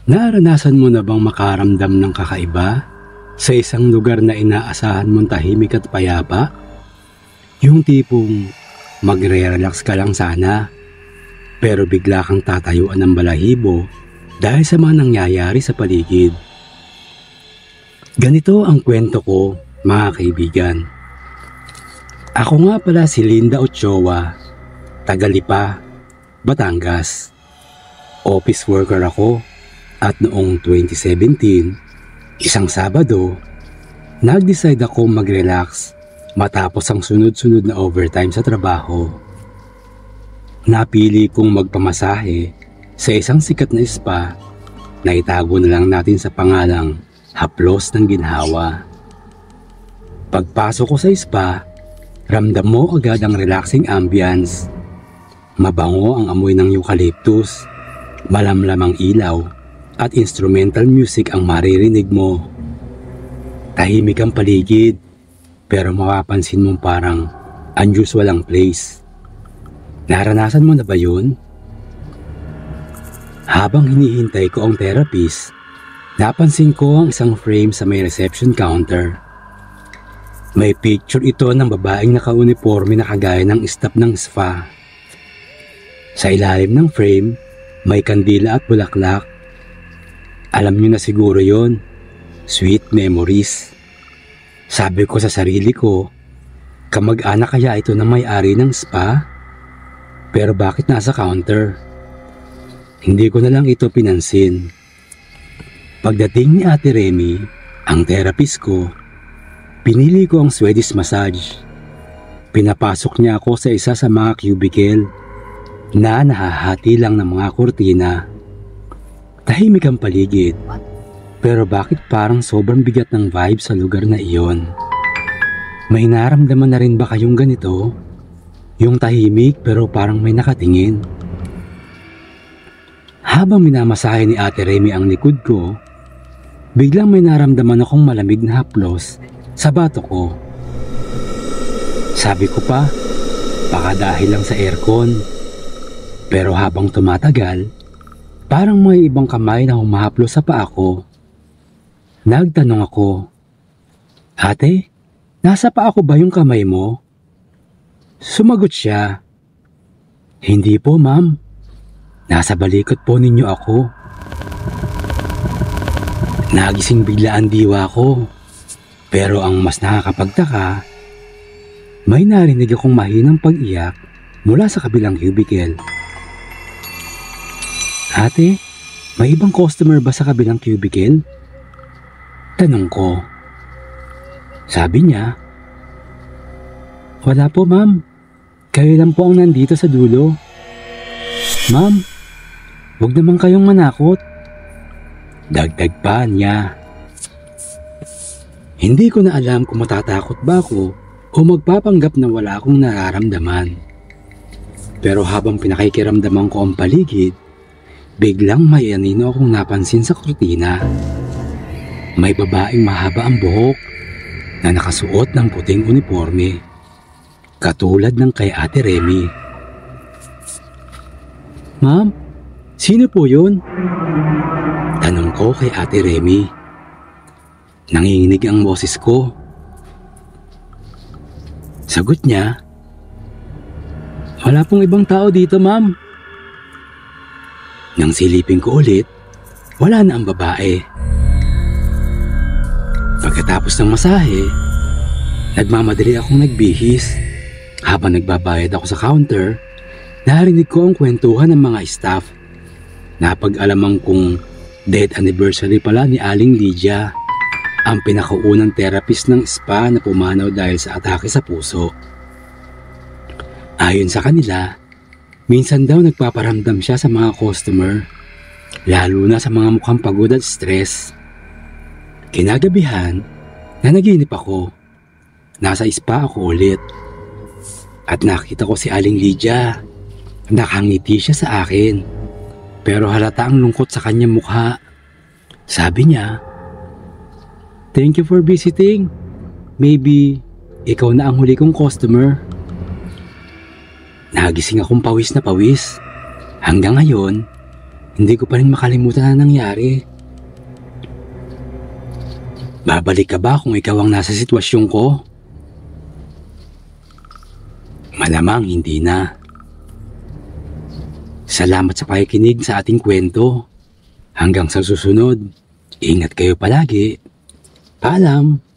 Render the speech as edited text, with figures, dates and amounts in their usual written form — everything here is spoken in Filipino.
Naranasan mo na bang makaramdam ng kakaiba sa isang lugar na inaasahan mong tahimik at payapa? Yung tipong magre-relax ka lang sana, pero bigla kang tatayuan ng balahibo dahil sa mga nangyayari sa paligid. Ganito ang kwento ko, mga kaibigan. Ako nga pala si Linda Ochoa, taga Lipa, Batangas. Office worker ako at noong 2017, isang Sabado, nag-decide ako mag-relax matapos ang sunod-sunod na overtime sa trabaho. Napili kong magpamasahe sa isang sikat na spa na itago na lang natin sa pangalang Haplos ng Ginhawa. Pagpasok ko sa spa, ramdam mo agad ang relaxing ambience. Mabango ang amoy ng eucalyptus, malamlam ang ilaw, at instrumental music ang maririnig mo. Tahimik ang paligid, pero mapapansin mong parang unusual ang place. Naranasan mo na ba yun? Habang hinihintay ko ang therapist, napansin ko ang isang frame sa may reception counter. May picture ito ng babaeng naka-uniforme na kagaya ng staff ng spa. Sa ilalim ng frame, may kandila at bulaklak. Alam niyo na siguro yon, sweet memories. Sabi ko sa sarili ko, kamag-anak kaya ito ng may-ari ng spa? Pero bakit nasa counter? Hindi ko na lang ito pinansin. Pagdating ni Ate Remy, ang therapist ko, pinili ko ang Swedish massage. Pinapasok niya ako sa isa sa mga cubicle na nahahati lang ng mga kurtina. Tahimik ang paligid, pero bakit parang sobrang bigat ng vibe sa lugar na iyon? May naramdaman na rin ba kayong ganito? Yung tahimik pero parang may nakatingin. Habang minamasahe ni Ate Remy ang likod ko, biglang may naramdaman akong malamig na haplos sa bato ko. Sabi ko pa, baka dahil lang sa aircon. Pero habang tumatagal, parang may ibang kamay na humahaplos sa paa ko. Nagtanong ako, "Ate, nasa paa ko ba yung kamay mo?" Sumagot siya, "Hindi po, ma'am. Nasa balikot po ninyo ako." Nagising bigla ang diwa ko. Pero ang mas nakakapagtaka, may narinig akong mahinang pag-iyak mula sa kabilang cubicle. "Ate, may ibang customer ba sa kabilang cubicle?" Tanong ko. Sabi niya, "Wala po, ma'am. Kayo lang po ang nandito sa dulo." "Ma'am, huwag naman kayong manakot." Dagdag pa niya. Hindi ko na alam kung matatakot ba ako o magpapanggap na wala akong nararamdaman. Pero habang pinakikiramdaman ko ang paligid, biglang may anino akong napansin sa kurtina. May babaeng mahaba ang buhok na nakasuot ng puting uniforme, katulad ng kay Ate Remy. "Ma'am, sino po yun?" Tanong ko kay Ate Remy. Nanginginig ang boses ko. Sagot niya, "Wala pong ibang tao dito, ma'am." Nang silipin ko ulit, wala na ang babae. Pagkatapos ng masahe, nagmamadali akong nagbihis. Habang nagbabayad ako sa counter, narinig ko ang kwentuhan ng mga staff. Napag-alaman kong death anniversary pala ni Aling Lydia, ang pinakaunang therapist ng spa na pumanaw dahil sa atake sa puso. Ayon sa kanila, minsan daw nagpaparamdam siya sa mga customer, lalo na sa mga mukhang pagod at stress. Kinagabihan, nanaginip ako. Nasa spa ako ulit. At nakita ko si Aling Lydia. Nakangiti siya sa akin. Pero halata ang lungkot sa kanyang mukha. Sabi niya, "Thank you for visiting. Maybe ikaw na ang huli kong customer." Nagising akong pawis na pawis. Hanggang ngayon, hindi ko pa rin makalimutan na nangyari. Babalik ka ba kung ikaw ang nasa sitwasyon ko? Malamang hindi na. Salamat sa pakikinig sa ating kwento. Hanggang sa susunod, ingat kayo palagi. Paalam!